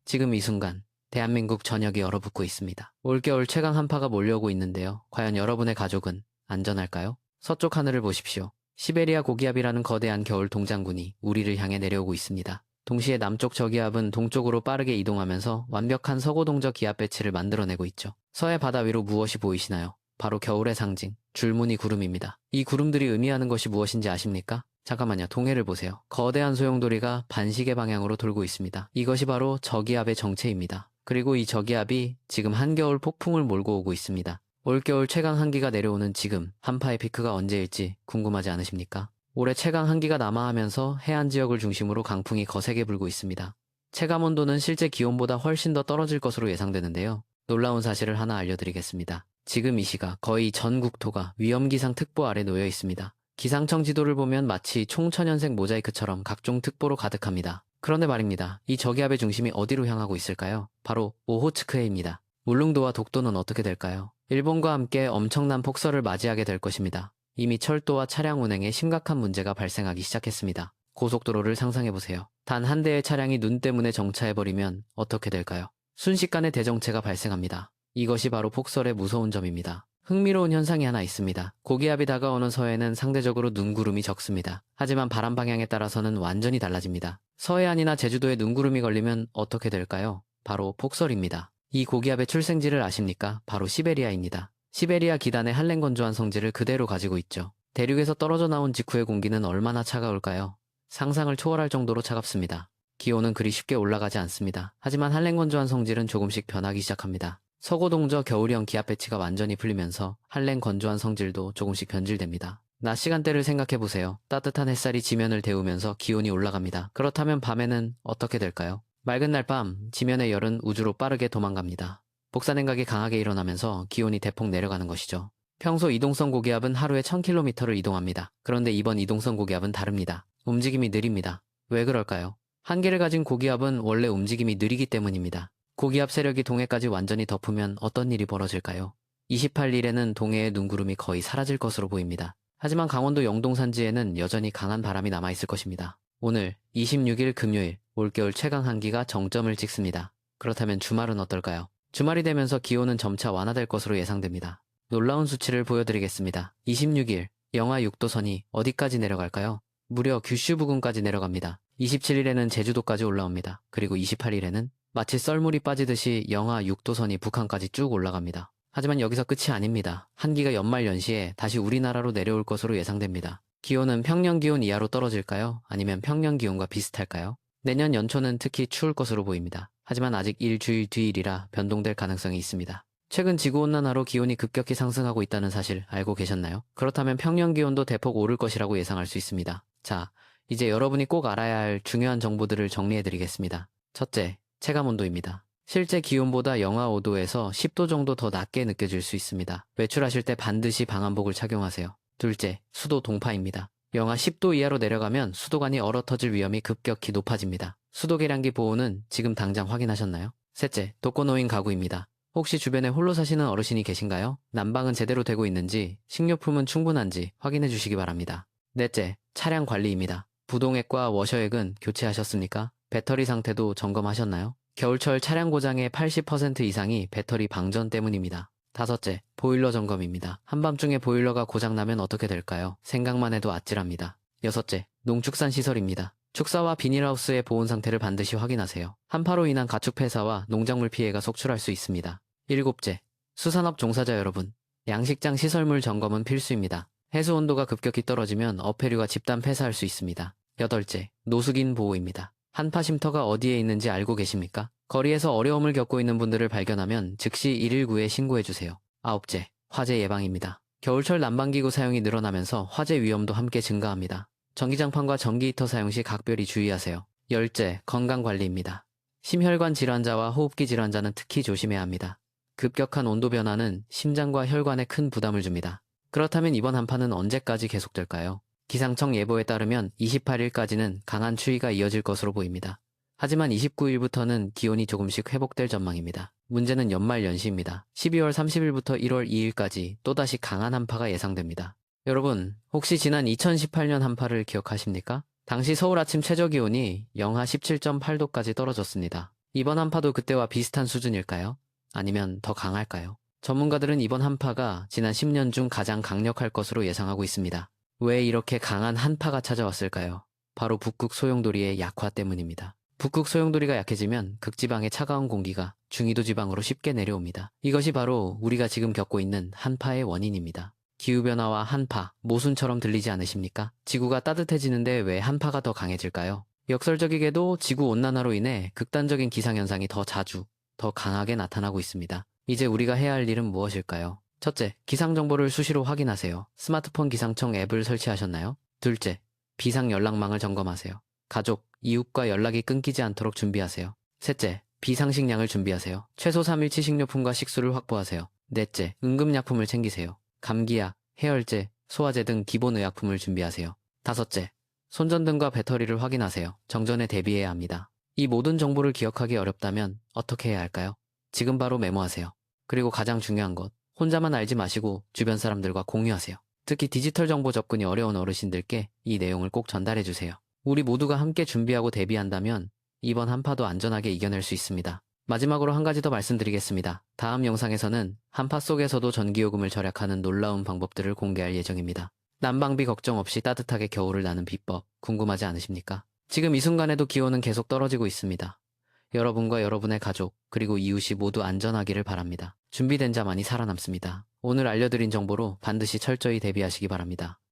지금 이 순간 대한민국 전역이 얼어붙고 있습니다. 올겨울 최강 한파가 몰려오고 있는데요. 과연 여러분의 가족은 안전할까요? 서쪽 하늘을 보십시오. 시베리아 고기압이라는 거대한 겨울 동장군이 우리를 향해 내려오고 있습니다. 동시에 남쪽 저기압은 동쪽으로 빠르게 이동하면서 완벽한 서고동저 기압 배치를 만들어내고 있죠. 서해 바다 위로 무엇이 보이시나요? 바로 겨울의 상징, 줄무늬 구름입니다. 이 구름들이 의미하는 것이 무엇인지 아십니까? 잠깐만요. 동해를 보세요. 거대한 소용돌이가 반시계 방향으로 돌고 있습니다. 이것이 바로 저기압의 정체입니다. 그리고 이 저기압이 지금 한겨울 폭풍을 몰고 오고 있습니다. 올겨울 최강 한기가 내려오는 지금 한파의 피크가 언제일지 궁금하지 않으십니까? 올해 최강 한기가 남하하면서 해안 지역을 중심으로 강풍이 거세게 불고 있습니다. 체감 온도는 실제 기온보다 훨씬 더 떨어질 것으로 예상되는데요. 놀라운 사실을 하나 알려드리겠습니다. 지금 이 시각 거의 전 국토가 위험기상 특보 아래 놓여 있습니다. 기상청 지도를 보면 마치 총천연색 모자이크처럼 각종 특보로 가득합니다. 그런데 말입니다. 이 저기압의 중심이 어디로 향하고 있을까요? 바로 오호츠크해입니다. 울릉도와 독도는 어떻게 될까요? 일본과 함께 엄청난 폭설을 맞이하게 될 것입니다. 이미 철도와 차량 운행에 심각한 문제가 발생하기 시작했습니다. 고속도로를 상상해보세요. 단 한 대의 차량이 눈 때문에 정차해버리면 어떻게 될까요? 순식간에 대정체가 발생합니다. 이것이 바로 폭설의 무서운 점입니다. 흥미로운 현상이 하나 있습니다. 고기압이 다가오는 서해는 상대적으로 눈구름이 적습니다. 하지만 바람 방향에 따라서는 완전히 달라집니다. 서해안이나 제주도에 눈구름이 걸리면 어떻게 될까요? 바로 폭설입니다. 이 고기압의 출생지를 아십니까? 바로 시베리아입니다. 시베리아 기단의 한랭 건조한 성질을 그대로 가지고 있죠. 대륙에서 떨어져 나온 직후의 공기는 얼마나 차가울까요? 상상을 초월할 정도로 차갑습니다. 기온은 그리 쉽게 올라가지 않습니다. 하지만 한랭 건조한 성질은 조금씩 변하기 시작합니다. 서고동저 겨울형 기압 배치가 완전히 풀리면서 한랭 건조한 성질도 조금씩 변질됩니다. 낮 시간대를 생각해보세요. 따뜻한 햇살이 지면을 데우면서 기온이 올라갑니다. 그렇다면 밤에는 어떻게 될까요? 맑은 날 밤, 지면의 열은 우주로 빠르게 도망갑니다. 복사냉각이 강하게 일어나면서 기온이 대폭 내려가는 것이죠. 평소 이동성 고기압은 하루에 1000km를 이동합니다. 그런데 이번 이동성 고기압은 다릅니다. 움직임이 느립니다. 왜 그럴까요? 한계를 가진 고기압은 원래 움직임이 느리기 때문입니다. 고기압 세력이 동해까지 완전히 덮으면 어떤 일이 벌어질까요? 28일에는 동해의 눈구름이 거의 사라질 것으로 보입니다. 하지만 강원도 영동산지에는 여전히 강한 바람이 남아있을 것입니다. 오늘 26일 금요일 올겨울 최강 한기가 정점을 찍습니다. 그렇다면 주말은 어떨까요? 주말이 되면서 기온은 점차 완화될 것으로 예상됩니다. 놀라운 수치를 보여드리겠습니다. 26일 영하 6도선이 어디까지 내려갈까요? 무려 규슈 부근까지 내려갑니다. 27일에는 제주도까지 올라옵니다. 그리고 28일에는 마치 썰물이 빠지듯이 영하 6도선이 북한까지 쭉 올라갑니다. 하지만 여기서 끝이 아닙니다. 한기가 연말 연시에 다시 우리나라로 내려올 것으로 예상됩니다. 기온은 평년 기온 이하로 떨어질까요? 아니면 평년 기온과 비슷할까요? 내년 연초는 특히 추울 것으로 보입니다. 하지만 아직 일주일 뒤일이라 변동될 가능성이 있습니다. 최근 지구온난화로 기온이 급격히 상승하고 있다는 사실 알고 계셨나요? 그렇다면 평년 기온도 대폭 오를 것이라고 예상할 수 있습니다. 자, 이제 여러분이 꼭 알아야 할 중요한 정보들을 정리해드리겠습니다. 첫째, 체감온도입니다. 실제 기온보다 영하 5도에서 10도 정도 더 낮게 느껴질 수 있습니다. 외출하실 때 반드시 방한복을 착용하세요. 둘째, 수도 동파입니다. 영하 10도 이하로 내려가면 수도관이 얼어터질 위험이 급격히 높아집니다. 수도 계량기 보호는 지금 당장 확인하셨나요? 셋째, 독거노인 가구입니다. 혹시 주변에 홀로 사시는 어르신이 계신가요? 난방은 제대로 되고 있는지, 식료품은 충분한지 확인해 주시기 바랍니다. 넷째, 차량 관리입니다. 부동액과 워셔액은 교체하셨습니까? 배터리 상태도 점검하셨나요? 겨울철 차량 고장의 80% 이상이 배터리 방전 때문입니다. 다섯째, 보일러 점검입니다. 한밤중에 보일러가 고장나면 어떻게 될까요? 생각만 해도 아찔합니다. 여섯째, 농축산 시설입니다. 축사와 비닐하우스의 보온 상태를 반드시 확인하세요. 한파로 인한 가축 폐사와 농작물 피해가 속출할 수 있습니다. 일곱째, 수산업 종사자 여러분, 양식장 시설물 점검은 필수입니다. 해수 온도가 급격히 떨어지면 어패류가 집단 폐사할 수 있습니다. 여덟째, 노숙인 보호입니다. 한파 쉼터가 어디에 있는지 알고 계십니까? 거리에서 어려움을 겪고 있는 분들을 발견하면 즉시 119에 신고해주세요. 아홉째, 화재 예방입니다. 겨울철 난방기구 사용이 늘어나면서 화재 위험도 함께 증가합니다. 전기장판과 전기히터 사용 시 각별히 주의하세요. 열째, 건강관리입니다. 심혈관 질환자와 호흡기 질환자는 특히 조심해야 합니다. 급격한 온도 변화는 심장과 혈관에 큰 부담을 줍니다. 그렇다면 이번 한파는 언제까지 계속될까요? 기상청 예보에 따르면 28일까지는 강한 추위가 이어질 것으로 보입니다. 하지만 29일부터는 기온이 조금씩 회복될 전망입니다. 문제는 연말 연시입니다. 12월 30일부터 1월 2일까지 또다시 강한 한파가 예상됩니다. 여러분, 혹시 지난 2018년 한파를 기억하십니까? 당시 서울 아침 최저기온이 영하 17.8도까지 떨어졌습니다. 이번 한파도 그때와 비슷한 수준일까요? 아니면 더 강할까요? 전문가들은 이번 한파가 지난 10년 중 가장 강력할 것으로 예상하고 있습니다. 왜 이렇게 강한 한파가 찾아왔을까요? 바로 북극 소용돌이의 약화 때문입니다. 북극 소용돌이가 약해지면 극지방의 차가운 공기가 중위도 지방으로 쉽게 내려옵니다. 이것이 바로 우리가 지금 겪고 있는 한파의 원인입니다. 기후변화와 한파, 모순처럼 들리지 않으십니까? 지구가 따뜻해지는데 왜 한파가 더 강해질까요? 역설적이게도 지구온난화로 인해 극단적인 기상현상이 더 자주, 더 강하게 나타나고 있습니다. 이제 우리가 해야 할 일은 무엇일까요? 첫째, 기상정보를 수시로 확인하세요. 스마트폰 기상청 앱을 설치하셨나요? 둘째, 비상연락망을 점검하세요. 가족, 이웃과 연락이 끊기지 않도록 준비하세요. 셋째, 비상식량을 준비하세요. 최소 3일치 식료품과 식수를 확보하세요. 넷째, 응급약품을 챙기세요. 감기약, 해열제, 소화제 등 기본 의약품을 준비하세요. 다섯째, 손전등과 배터리를 확인하세요. 정전에 대비해야 합니다. 이 모든 정보를 기억하기 어렵다면 어떻게 해야 할까요? 지금 바로 메모하세요. 그리고 가장 중요한 것, 혼자만 알지 마시고 주변 사람들과 공유하세요. 특히 디지털 정보 접근이 어려운 어르신들께 이 내용을 꼭 전달해주세요. 우리 모두가 함께 준비하고 대비한다면 이번 한파도 안전하게 이겨낼 수 있습니다. 마지막으로 한 가지 더 말씀드리겠습니다. 다음 영상에서는 한파 속에서도 전기요금을 절약하는 놀라운 방법들을 공개할 예정입니다. 난방비 걱정 없이 따뜻하게 겨울을 나는 비법 궁금하지 않으십니까? 지금 이 순간에도 기온은 계속 떨어지고 있습니다. 여러분과 여러분의 가족 그리고 이웃이 모두 안전하기를 바랍니다. 준비된 자만이 살아남습니다. 오늘 알려드린 정보로 반드시 철저히 대비하시기 바랍니다.